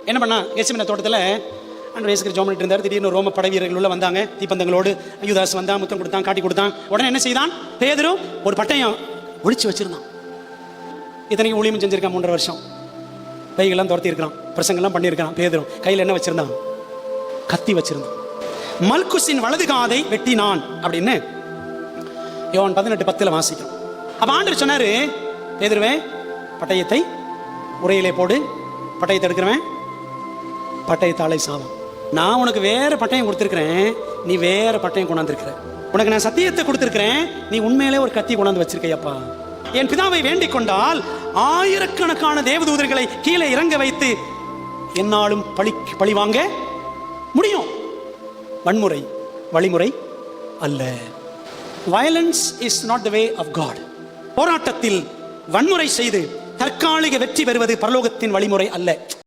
என்ன பண்ணா, கெத்செமனே தோட்டத்தில் அன்று வயசுக்கு ஜெபம் பண்ணிட்டு இருந்தார். திடீர்னு ரோம படை வீரர்கள் உள்ள வந்தாங்க, தீப்பந்தங்களோடு. யூதாஸ் வந்தான், முத்தம் கொடுத்தான், காட்டி கொடுத்தான். உடனே என்ன செய்தான், பேதுரு ஒரு பட்டயம் ஒழிச்சு வச்சிருந்தான். இத்தனைக்கு ஊழியம் செஞ்சிருக்கான் 3.5 வருஷம். பைகள்லாம் துரத்தி இருக்கிறான், பிரசங்கெல்லாம் பண்ணியிருக்கான். பேதுரு கையில் என்ன வச்சிருந்தான், கத்தி வச்சிருந்தான். மல்குசின் வலது காதை வெட்டினான் அப்படின்னு யோவான் 18:10 வாசிக்கிறோம். அப்ப ஆண்டவர் சொன்னாரு, பேதுருவே பட்டயத்தை உரையிலே போடு, பட்டயத்தை எடுக்கிறவன் பட்டயத்தாலே சாவான். நான் உனக்கு வேற பட்டயம் கொடுத்துருக்கிறேன், நீ வேற பட்டயம் கொண்டாந்துருக்கிற. உனக்கு நான் சத்தியத்தை கொடுத்துருக்கிறேன், நீ உண்மையிலே ஒரு கத்தி கொண்டாந்து வச்சிருக்கையப்பா. என் பிதாவை வேண்டிக் கொண்டால் ஆயிரக்கணக்கான தேவதூதர்களை கீழே இறங்க வைத்து என்னாலும் பழி வாங்க முடியும். வன்முறை வழிமுறை அல்ல. Violence is not the way of God. போராட்டத்தில் வன்முறை செய்து தற்காலிக வெற்றி பெறுவது பரலோகத்தின் வழிமுறை அல்ல.